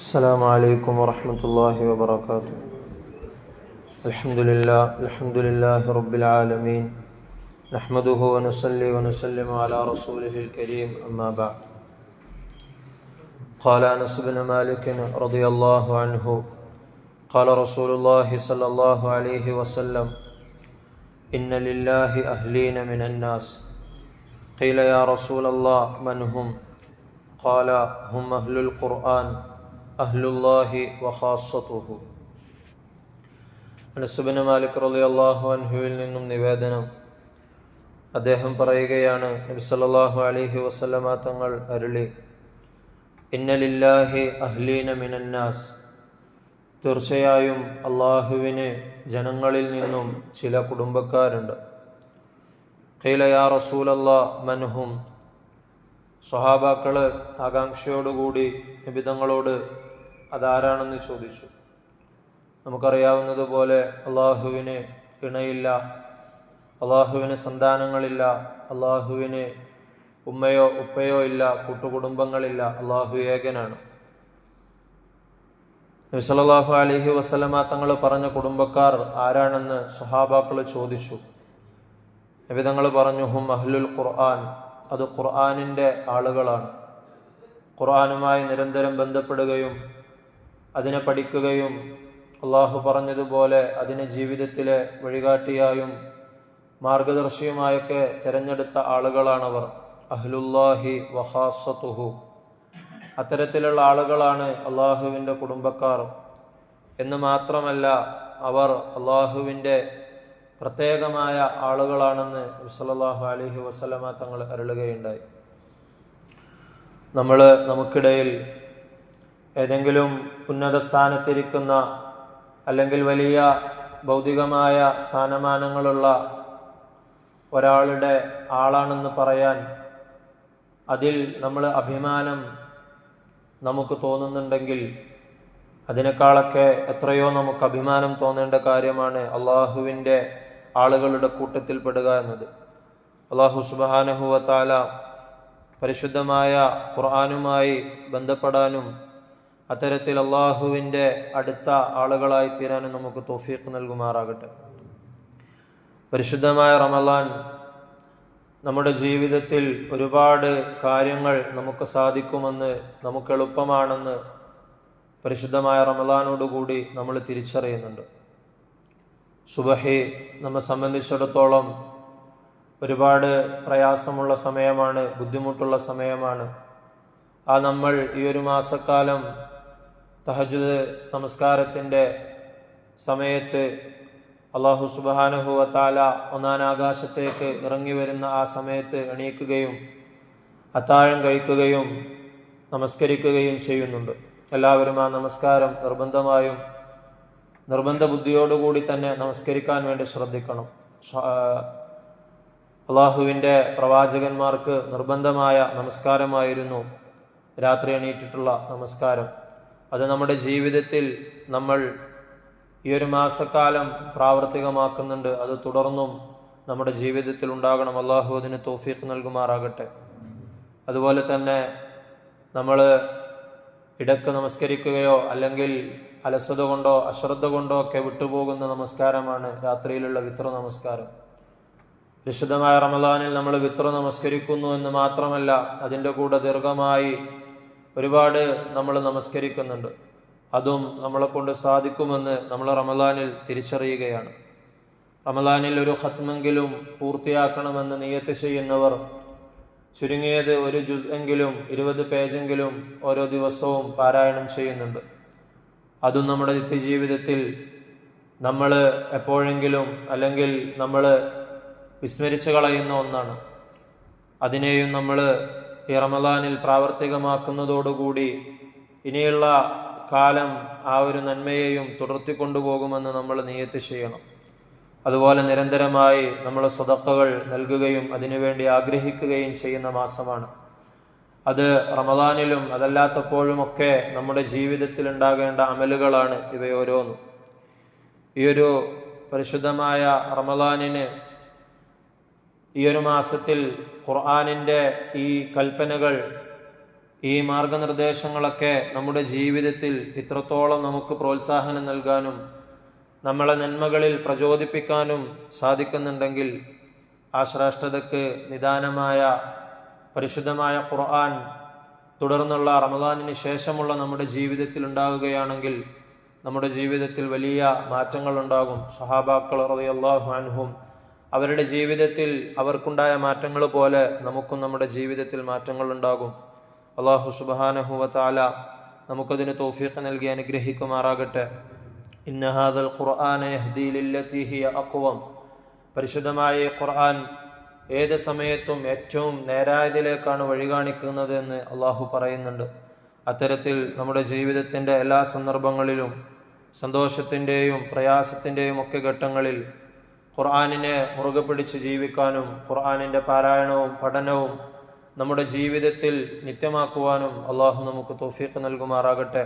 السلام عليكم ورحمة الله وبركاته. الحمد لله رب العالمين، نحمده ونصلي ونسلم على رسوله الكريم، أما بعد. قال أنس بن مالك رضي الله عنه قال رسول الله صلى الله عليه وسلم: إن لله أهلين من الناس. قيل يا رسول الله من هم؟ قال: هم أهل القرآن അഹ്ലുല്ലാഹി വഖാസ്സതുഹു. Anas bin Malik റളിയല്ലാഹു അൻഹുവിൽ നിന്നും നിവേദനം, അദ്ദേഹം പറയുകയാണ്, നബി സല്ലല്ലാഹു അലൈഹി വസല്ലമ തങ്ങൾ അരുളി: ഇന്ന ലില്ലാഹി അഹ്ലീന മിനന്നാസ്. തീർച്ചയായും അള്ളാഹുവിന് ജനങ്ങളിൽ നിന്നും ചില കുടുംബക്കാരുണ്ട്. ഖീല യാ റസൂലല്ലാഹ് മൻഹും. സ്വഹാബാക്കള് ആകാംക്ഷയോടുകൂടി നബി തങ്ങളോട് അതാരാണെന്ന് ചോദിച്ചു. നമുക്കറിയാവുന്നതുപോലെ അള്ളാഹുവിന് ഇണയില്ല, അള്ളാഹുവിന് സന്താനങ്ങളില്ല, അള്ളാഹുവിന് ഉമ്മയോ ഉപ്പയോ ഇല്ല, കൂട്ടുകുടുംബങ്ങളില്ല, അള്ളാഹു ഏകനാണ്. നബി സല്ലല്ലാഹു അലൈഹി വസല്ലമ തങ്ങൾ പറഞ്ഞ കുടുംബക്കാർ ആരാണെന്ന് സ്വഹാബാക്കൾ ചോദിച്ചു. നബി തങ്ങൾ പറഞ്ഞു: ഹും അഹ്ലുൽ ഖുർആൻ. അത് ഖുർആനിൻ്റെ ആളുകളാണ്. ഖുർആനുമായി നിരന്തരം ബന്ധപ്പെടുകയും അതിനെ പഠിക്കുകയും അള്ളാഹു പറഞ്ഞതുപോലെ അതിനെ ജീവിതത്തിലെ വഴികാട്ടിയായും മാർഗദർശിയുമായൊക്കെ തിരഞ്ഞെടുത്ത ആളുകളാണവർ. അഹ്ലുല്ലാഹി വഖാസ്സതുഹു. അത്തരത്തിലുള്ള ആളുകളാണ് അള്ളാഹുവിൻ്റെ കുടുംബക്കാർ എന്ന് മാത്രമല്ല, അവർ അള്ളാഹുവിൻ്റെ പ്രത്യേകമായ ആളുകളാണെന്ന് സല്ലല്ലാഹു അലൈഹി വസല്ലമ തങ്ങൾ അരുളുകയുണ്ടായി. നമുക്കിടയിൽ ഏതെങ്കിലും ഉന്നത സ്ഥാനത്തിരിക്കുന്ന അല്ലെങ്കിൽ വലിയ ഭൗതികമായ സ്ഥാനമാനങ്ങളുള്ള ഒരാളുടെ ആളാണെന്ന് പറയാൻ, അതിൽ നമ്മൾ അഭിമാനം നമുക്ക് തോന്നുന്നുണ്ടെങ്കിൽ അതിനേക്കാളൊക്കെ എത്രയോ നമുക്ക് അഭിമാനം തോന്നേണ്ട കാര്യമാണ് അള്ളാഹുവിൻ്റെ ആളുകളുടെ കൂട്ടത്തിൽപ്പെടുക എന്നത്. അള്ളാഹു സുബ്ഹാനഹു വ തആല പരിശുദ്ധമായ ഖുർആനുമായി ബന്ധപ്പെടാനും അത്തരത്തിൽ അള്ളാഹുവിൻ്റെ അടുത്ത ആളുകളായി തീരാനും നമുക്ക് തൗഫീഖ് നൽകുമാറാകട്ടെ. പരിശുദ്ധമായ റമളാൻ നമ്മുടെ ജീവിതത്തിൽ ഒരുപാട് കാര്യങ്ങൾ നമുക്ക് സാധിക്കുമെന്ന്, നമുക്ക് എളുപ്പമാണെന്ന് പരിശുദ്ധമായ റമളാനോടുകൂടി നമ്മൾ തിരിച്ചറിയുന്നുണ്ട്. സുബഹി നമ്മെ സംബന്ധിച്ചിടത്തോളം ഒരുപാട് പ്രയാസമുള്ള സമയമാണ്, ബുദ്ധിമുട്ടുള്ള സമയമാണ്. നമ്മൾ ഈ ഒരു മാസക്കാലം തഹജ്ജുദ് നമസ്കാരത്തിൻ്റെ സമയത്ത് അല്ലാഹു സുബ്ഹാനഹു വ തആല ഒന്നാം ആകാശത്തേക്ക് ഇറങ്ങി വരുന്ന ആ സമയത്ത് എണീക്കുകയും അത്താഴം കഴിക്കുകയും നമസ്കരിക്കുകയും ചെയ്യുന്നുണ്ട്. എല്ലാവരും ആ നമസ്കാരം നിർബന്ധ ബുദ്ധിയോടുകൂടി തന്നെ നമസ്കരിക്കാൻ വേണ്ടി ശ്രദ്ധിക്കണം. അള്ളാഹുവിൻ്റെ പ്രവാചകന്മാർക്ക് നിർബന്ധമായ നമസ്കാരമായിരുന്നു രാത്രി എണീറ്റിട്ടുള്ള നമസ്കാരം. അത് നമ്മുടെ ജീവിതത്തിൽ നമ്മൾ ഈ ഒരു മാസക്കാലം പ്രാവർത്തികമാക്കുന്നുണ്ട്. അത് തുടർന്നും നമ്മുടെ ജീവിതത്തിൽ ഉണ്ടാകണം. അള്ളാഹു അതിന് തൗഫീഖ് നൽകുമാറാകട്ടെ. അതുപോലെ തന്നെ നമ്മൾ ഇടക്ക് നമസ്കരിക്കുകയോ അല്ലെങ്കിൽ അലസത കൊണ്ടോ അശ്രദ്ധ കൊണ്ടോ ഒക്കെ വിട്ടുപോകുന്ന നമസ്കാരമാണ് രാത്രിയിലുള്ള വിത്ർ നമസ്കാരം. വിശുദ്ധമായ റമളാനിൽ നമ്മൾ വിത്ർ നമസ്കരിക്കുന്നു എന്ന് മാത്രമല്ല, അതിൻ്റെ കൂടെ ദീർഘമായി ഒരുപാട് നമ്മൾ നമസ്കരിക്കുന്നുണ്ട്. അതും നമ്മളെ കൊണ്ട് സാധിക്കുമെന്ന് നമ്മൾ റമളാനിൽ തിരിച്ചറിയുകയാണ്. റമളാനിൽ ഒരു ഖത്മെങ്കിലും പൂർത്തിയാക്കണമെന്ന് നിയ്യത്ത് ചെയ്യുന്നവർ ചുരുങ്ങിയത് ഒരു ജുസ് എങ്കിലും 20 പേജെങ്കിലും ഓരോ ദിവസവും പാരായണം ചെയ്യുന്നുണ്ട്. അതും നമ്മുടെ നിത്യജീവിതത്തിൽ നമ്മൾ എപ്പോഴെങ്കിലും അല്ലെങ്കിൽ നമ്മൾ വിസ്മരിച്ചു കളയുന്ന ഒന്നാണ്. അതിനെയും നമ്മൾ ഈ റമളാനിൽ പ്രാവർത്തികമാക്കുന്നതോടുകൂടി ഇനിയുള്ള കാലം ആ ഒരു നന്മയെയും തുടർത്തിക്കൊണ്ടുപോകുമെന്ന് നമ്മൾ നിയ്യത്ത് ചെയ്യണം. അതുപോലെ നിരന്തരമായി നമ്മൾ സ്വതക്കകൾ നൽകുകയും അതിനുവേണ്ടി ആഗ്രഹിക്കുകയും ചെയ്യുന്ന മാസമാണ്. അത് റമളാനിലും അതല്ലാത്തപ്പോഴുമൊക്കെ നമ്മുടെ ജീവിതത്തിൽ ഉണ്ടാകേണ്ട അമലുകളാണ് ഇവയോരോന്നും. ഈ ഒരു പരിശുദ്ധമായ റമളാനിന്, ഈ ഒരു മാസത്തിൽ ഖുർആനിൻ്റെ ഈ കൽപ്പനകൾ ഈ മാർഗനിർദ്ദേശങ്ങളൊക്കെ നമ്മുടെ ജീവിതത്തിൽ ഇത്രത്തോളം നമുക്ക് പ്രോത്സാഹനം നൽകാനും നമ്മളെ നന്മകളിൽ പ്രചോദിപ്പിക്കാനും സാധിക്കുന്നുണ്ടെങ്കിൽ ആ ശ്രേഷ്ഠതയ്ക്ക് നിദാനമായ പരിശുദ്ധമായ ഖുർആൻ തുടർന്നുള്ള റമദാനിന് ശേഷമുള്ള നമ്മുടെ ജീവിതത്തിൽ ഉണ്ടാകുകയാണെങ്കിൽ നമ്മുടെ ജീവിതത്തിൽ വലിയ മാറ്റങ്ങൾ ഉണ്ടാകും. സ്വഹാബാക്കൾ റളിയല്ലാഹു അൻഹും അവരുടെ ജീവിതത്തിൽ അവർക്കുണ്ടായ മാറ്റങ്ങൾ പോലെ നമുക്കും നമ്മുടെ ജീവിതത്തിൽ മാറ്റങ്ങൾ ഉണ്ടാകും. അല്ലാഹു സുബ്ഹാനഹു വ തആല നമുക്കതിന് തൗഫീഖ് നൽകി അനുഗ്രഹിക്കുമാറാകട്ടെ. ഇന്ന ഹാദൽ ഖുർആന യഹ്ദി ലില്ലതി ഹിയ അഖ്വം. പരിശുദ്ധമായ ഖുർആൻ ഏത് സമയത്തും ഏറ്റവും നേരായതിലേക്കാണ് വഴി കാണിക്കുന്നത് എന്ന് അള്ളാഹു പറയുന്നുണ്ട്. അത്തരത്തിൽ നമ്മുടെ ജീവിതത്തിൻ്റെ എല്ലാ സന്ദർഭങ്ങളിലും സന്തോഷത്തിൻ്റെയും പ്രയാസത്തിൻ്റെയും ഒക്കെ ഘട്ടങ്ങളിൽ ഖുർആനിനെ മുറുകെ പിടിച്ച് ജീവിക്കാനും ഖുർആനിൻ്റെ പാരായണവും പഠനവും നമ്മുടെ ജീവിതത്തിൽ നിത്യമാക്കുവാനും അള്ളാഹു നമുക്ക് തൗഫീഖ് നൽകുമാറാകട്ടെ.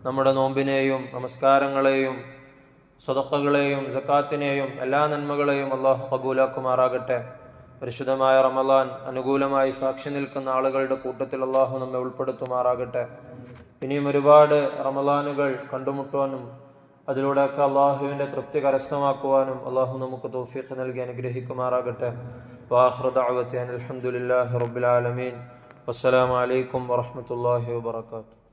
നമ്മുടെ നോമ്പിനെയും നമസ്കാരങ്ങളെയും സദഖകളെയും സക്കാത്തിനെയും എല്ലാ നന്മകളെയും അള്ളാഹു കബൂലാക്കുമാറാകട്ടെ. പരിശുദ്ധമായ റമദാൻ അനുകൂലമായി സാക്ഷി നിൽക്കുന്ന ആളുകളുടെ കൂട്ടത്തിൽ അള്ളാഹു നമ്മെ ഉൾപ്പെടുത്തുമാറാകട്ടെ. ഇനിയും ഒരുപാട് റമദാനുകൾ കണ്ടുമുട്ടുവാനും അതിലൂടെയൊക്കെ അള്ളാഹുവിൻ്റെ തൃപ്തി കരസ്ഥമാക്കുവാനും അള്ളാഹു നമുക്ക് തൗഫീഖ് നൽകി അനുഗ്രഹിക്കുമാറാകട്ടെ. വആഖിറു ദഅവതി അൽഹംദുലില്ലാഹി റബ്ബിൽ ആലമീൻ. വസ്സലാമു അലൈക്കും വറഹ്മത്തുള്ളാഹി വബറകാതുഹു.